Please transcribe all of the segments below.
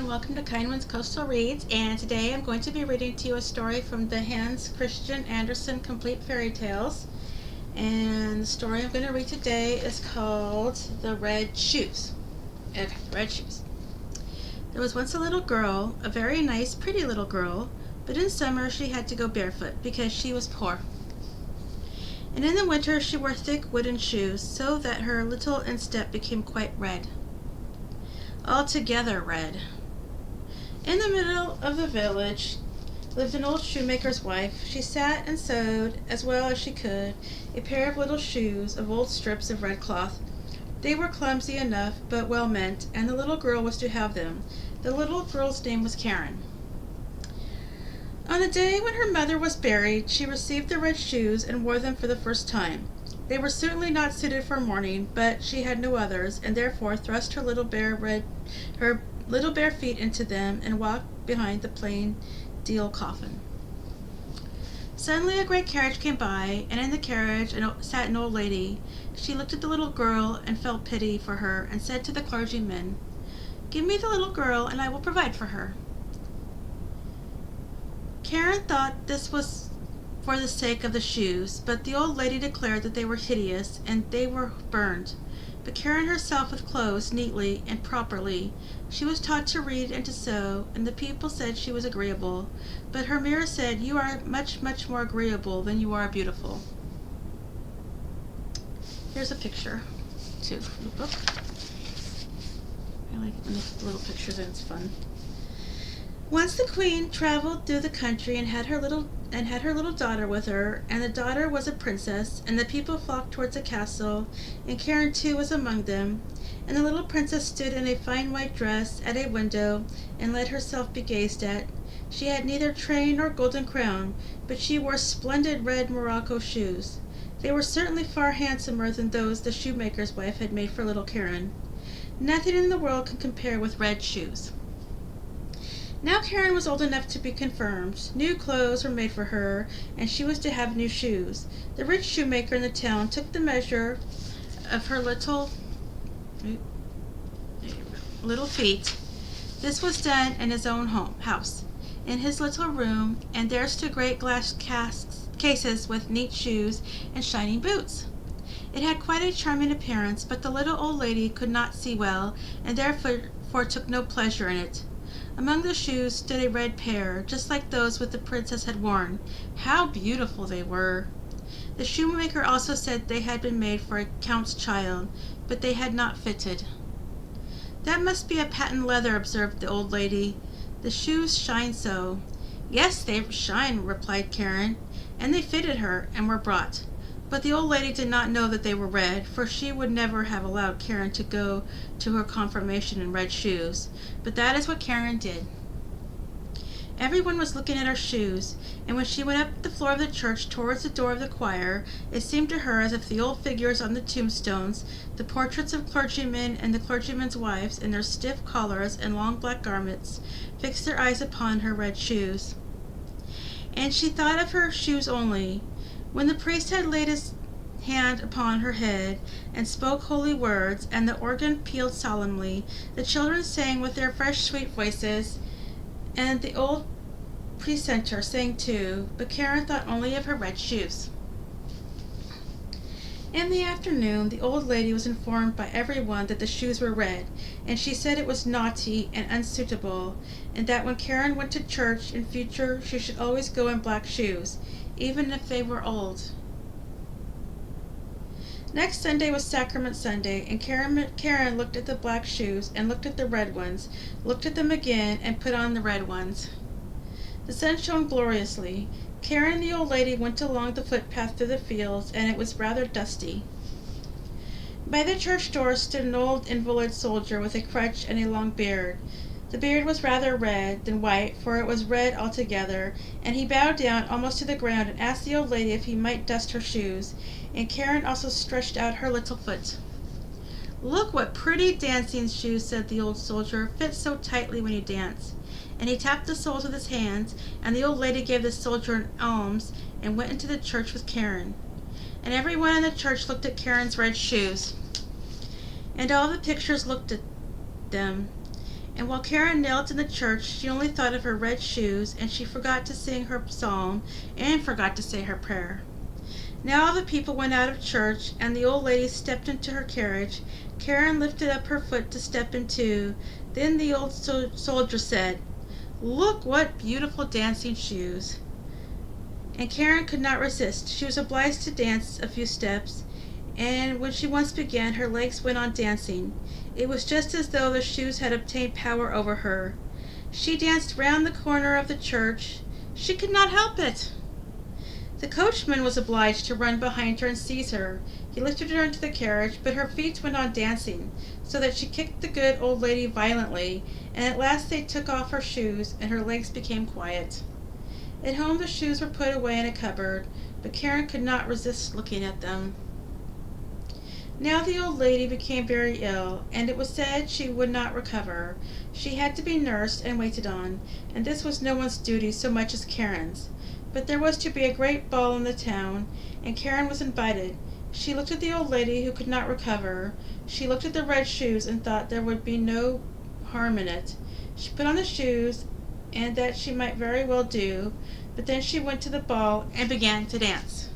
and welcome to Kindwyn's Coastal Reads, and today I'm going to be reading to you a story from the Hans Christian Andersen Complete Fairy Tales. And the story I'm going to read today is called The Red Shoes. Okay, Red Shoes. There was once a little girl, a very nice, pretty little girl, but in summer she had to go barefoot because she was poor. And in the winter she wore thick wooden shoes so that her little instep became quite red. Altogether red. In the middle of the village lived an old shoemaker's wife. She sat and sewed, as well as she could, a pair of little shoes of old strips of red cloth. They were clumsy enough, but well meant, and the little girl was to have them. The little girl's name was Karen. On the day when her mother was buried, she received the red shoes and wore them for the first time. They were certainly not suited for mourning, but she had no others, and therefore thrust her little bare feet into them and walked behind the plain deal coffin. Suddenly a great carriage came by, and in the carriage sat an old lady. She looked at the little girl and felt pity for her, and said to the clergyman, "Give me the little girl, and I will provide for her." Karen thought this was for the sake of the shoes, but the old lady declared that they were hideous, and they were burned. But Karen herself was clothed neatly and properly. She was taught to read and to sew, and the people said she was agreeable. But her mirror said, "You are much, much more agreeable than you are beautiful." Here's a picture, too, from the book. I like when they put the little pictures in, it's fun. Once the queen traveled through the country and had her little daughter with her, and the daughter was a princess, and the people flocked towards the castle, and Karen too was among them, and the little princess stood in a fine white dress at a window and let herself be gazed at. She had neither train nor golden crown, but she wore splendid red morocco shoes. They were certainly far handsomer than those the shoemaker's wife had made for little Karen. Nothing in the world could compare with red shoes. Now Karen was old enough to be confirmed. New clothes were made for her, and she was to have new shoes. The rich shoemaker in the town took the measure of her little feet. This was done in his own house, in his little room, and there stood great glass cases with neat shoes and shining boots. It had quite a charming appearance, but the little old lady could not see well, and therefore took no pleasure in it. Among the shoes stood a red pair, just like those which the princess had worn. How beautiful they were! The shoemaker also said they had been made for a count's child, but they had not fitted. "That must be a patent leather," observed the old lady. "The shoes shine so." "Yes, they shine," replied Karen, "and they fitted her, and were brought." But the old lady did not know that they were red, for she would never have allowed Karen to go to her confirmation in red shoes. But that is what Karen did. Everyone was looking at her shoes, and when she went up the floor of the church towards the door of the choir, it seemed to her as if the old figures on the tombstones, the portraits of clergymen and the clergymen's wives in their stiff collars and long black garments, fixed their eyes upon her red shoes. And she thought of her shoes only. When the priest had laid his hand upon her head and spoke holy words, and the organ pealed solemnly, the children sang with their fresh sweet voices, and the old precentor sang too, but Karen thought only of her red shoes. In the afternoon the old lady was informed by everyone that the shoes were red, and she said it was naughty and unsuitable, and that when Karen went to church in future she should always go in black shoes, even if they were old. Next Sunday was Sacrament Sunday, and Karen looked at the black shoes and looked at the red ones, looked at them again, and put on the red ones. The sun shone gloriously. Karen and the old lady went along the footpath through the fields, and it was rather dusty. By the church door stood an old invalid soldier with a crutch and a long beard. The beard was rather red than white, for it was red altogether, and he bowed down almost to the ground and asked the old lady if he might dust her shoes, and Karen also stretched out her little foot. "Look what pretty dancing shoes," said the old soldier, "fit so tightly when you dance." And he tapped the soles with his hands, and the old lady gave the soldier an alms and went into the church with Karen. And everyone in the church looked at Karen's red shoes, and all the pictures looked at them. And while Karen knelt in the church, she only thought of her red shoes, and she forgot to sing her psalm and forgot to say her prayer. Now all the people went out of church, and the old lady stepped into her carriage. Karen lifted up her foot to step into. Then the old soldier said, "Look what beautiful dancing shoes." And Karen could not resist. She was obliged to dance a few steps, and when she once began, her legs went on dancing. It was just as though the shoes had obtained power over her. She danced round the corner of the church. She could not help it. The coachman was obliged to run behind her and seize her. He lifted her into the carriage, but her feet went on dancing, so that she kicked the good old lady violently, and at last they took off her shoes, and her legs became quiet. At home the shoes were put away in a cupboard, but Karen could not resist looking at them. Now the old lady became very ill, and it was said she would not recover. She had to be nursed and waited on, and this was no one's duty so much as Karen's. But there was to be a great ball in the town, and Karen was invited. She looked at the old lady who could not recover. She looked at the red shoes and thought there would be no harm in it. She put on the shoes, and that she might very well do, but then she went to the ball and began to dance.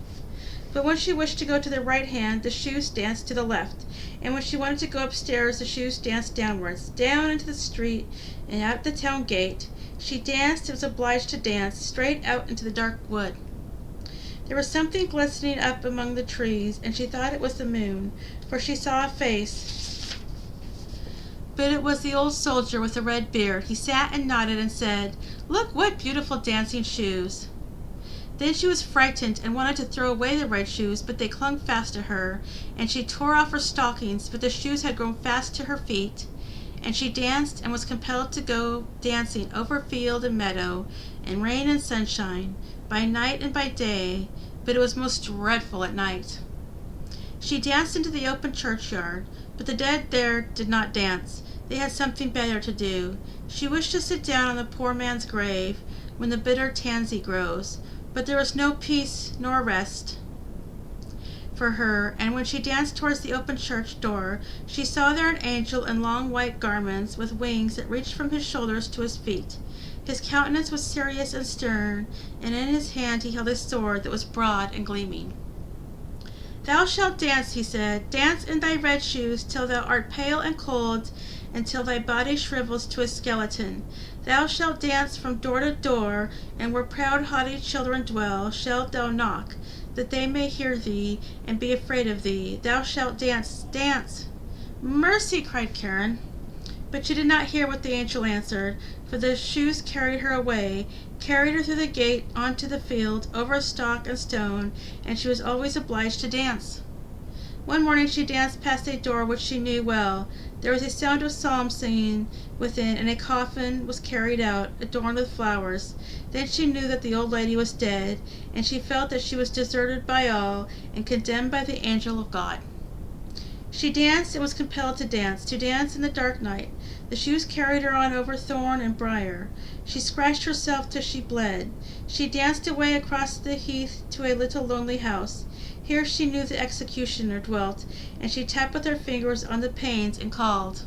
But when she wished to go to the right hand, the shoes danced to the left, and when she wanted to go upstairs, the shoes danced downwards, down into the street and out the town gate. She danced and was obliged to dance straight out into the dark wood. There was something glistening up among the trees, and she thought it was the moon, for she saw a face. But it was the old soldier with the red beard. He sat and nodded and said, "Look what beautiful dancing shoes." Then she was frightened and wanted to throw away the red shoes, but they clung fast to her, and she tore off her stockings, but the shoes had grown fast to her feet, and she danced and was compelled to go dancing over field and meadow, in rain and sunshine, by night and by day, but it was most dreadful at night. She danced into the open churchyard, but the dead there did not dance. They had something better to do. She wished to sit down on the poor man's grave, when the bitter tansy grows, but there was no peace nor rest for her, and when she danced towards the open church door, she saw there an angel in long white garments, with wings that reached from his shoulders to his feet. His countenance was serious and stern, and in his hand he held a sword that was broad and gleaming. "Thou shalt dance," he said, "dance in thy red shoes till thou art pale and cold, and till thy body shrivels to a skeleton. Thou shalt dance from door to door, and where proud haughty children dwell, shalt thou knock, that they may hear thee, and be afraid of thee. Thou shalt dance, dance." "Mercy!" cried Karen. But she did not hear what the angel answered, for the shoes carried her away, carried her through the gate onto the field, over stock and stone, and she was always obliged to dance. One morning she danced past a door which she knew well. There was a sound of psalm singing within, and a coffin was carried out, adorned with flowers. Then she knew that the old lady was dead, and she felt that she was deserted by all, and condemned by the angel of God. She danced and was compelled to dance in the dark night. The shoes carried her on over thorn and briar. She scratched herself till she bled. She danced away across the heath to a little lonely house. Here she knew the executioner dwelt, and she tapped with her fingers on the panes and called,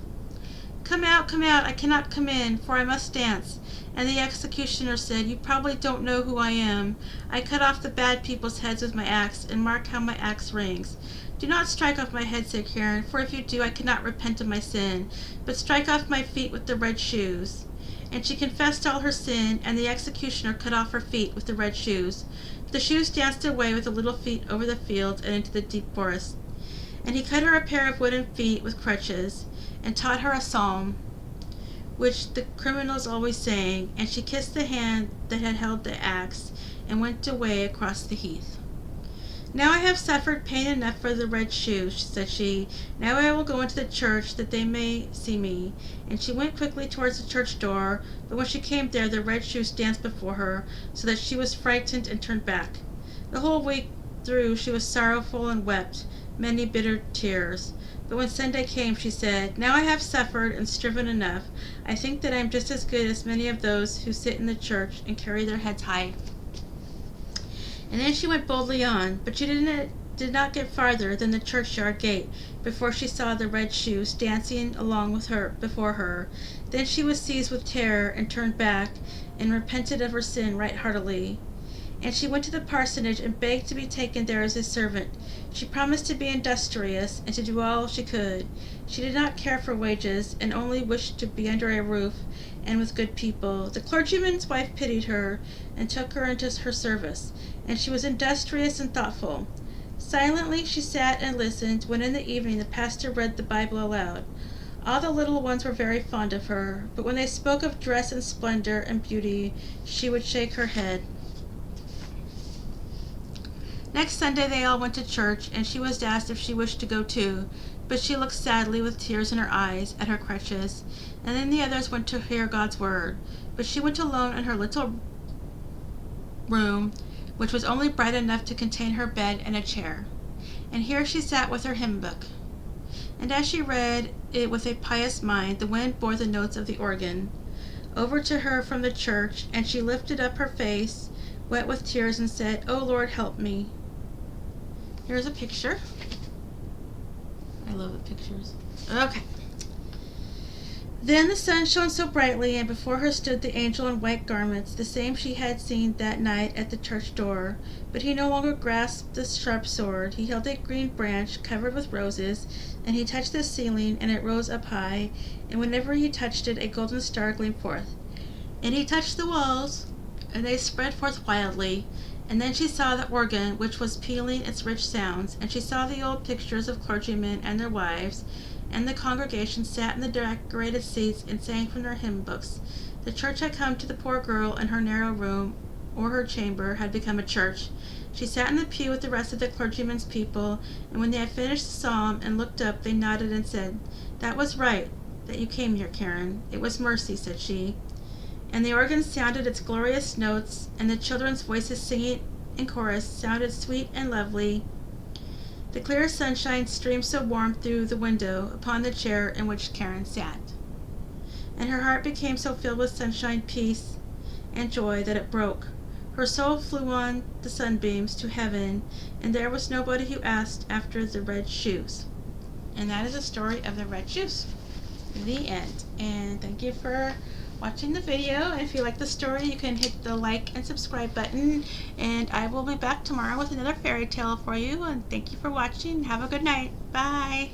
come out, I cannot come in, for I must dance." And the executioner said, "You probably don't know who I am. I cut off the bad people's heads with my axe, and mark how my axe rings." "Do not strike off my head," said Karen, "for if you do, I cannot repent of my sin, but strike off my feet with the red shoes." And she confessed all her sin, and the executioner cut off her feet with the red shoes. The shoes danced away with the little feet over the fields and into the deep forest. And he cut her a pair of wooden feet with crutches, and taught her a psalm, which the criminals always sang, and she kissed the hand that had held the axe, and went away across the heath. "Now I have suffered pain enough for the red shoes," said she. "Now I will go into the church, that they may see me." And she went quickly towards the church door, but when she came there, the red shoes danced before her, so that she was frightened and turned back. The whole week through she was sorrowful and wept many bitter tears. But when Sunday came, she said, "Now I have suffered and striven enough. I think that I am just as good as many of those who sit in the church and carry their heads high." And then she went boldly on, but she did not get farther than the churchyard gate before she saw the red shoes dancing along with her before her. Then she was seized with terror and turned back and repented of her sin right heartily. And she went to the parsonage and begged to be taken there as a servant. She promised to be industrious and to do all she could. She did not care for wages and only wished to be under a roof and with good people. The clergyman's wife pitied her and took her into her service, and she was industrious and thoughtful. Silently she sat and listened when in the evening the pastor read the Bible aloud. All the little ones were very fond of her, but when they spoke of dress and splendor and beauty, she would shake her head. Next Sunday they all went to church, and she was asked if she wished to go too, but she looked sadly, with tears in her eyes, at her crutches, and then the others went to hear God's word, but she went alone in her little room, which was only bright enough to contain her bed and a chair, and here she sat with her hymn book. And as she read it with a pious mind, the wind bore the notes of the organ over to her from the church, and she lifted up her face, wet with tears, and said, "O Lord, help me." Here's a picture. I love the pictures. Okay. Then the sun shone so brightly, and before her stood the angel in white garments, the same she had seen that night at the church door. But he no longer grasped the sharp sword. He held a green branch covered with roses, and he touched the ceiling, and it rose up high, and whenever he touched it, a golden star gleamed forth. And he touched the walls, and they spread forth wildly. And then she saw the organ, which was pealing its rich sounds, and she saw the old pictures of clergymen and their wives, and the congregation sat in the decorated seats and sang from their hymn books. The church had come to the poor girl, and her narrow room, or her chamber, had become a church. She sat in the pew with the rest of the clergyman's people, and when they had finished the psalm and looked up, they nodded and said, "That was right, that you came here, Karen. It was mercy," said she. And the organ sounded its glorious notes, and the children's voices singing in chorus sounded sweet and lovely. The clear sunshine streamed so warm through the window upon the chair in which Karen sat, and her heart became so filled with sunshine, peace, and joy that it broke. Her soul flew on the sunbeams to heaven, and there was nobody who asked after the red shoes. And that is the story of the red shoes. The end. And thank you for watching the video. If you like the story, you can hit the like and subscribe button, and I will be back tomorrow with another fairy tale for you. And thank you for watching. Have a good night. Bye.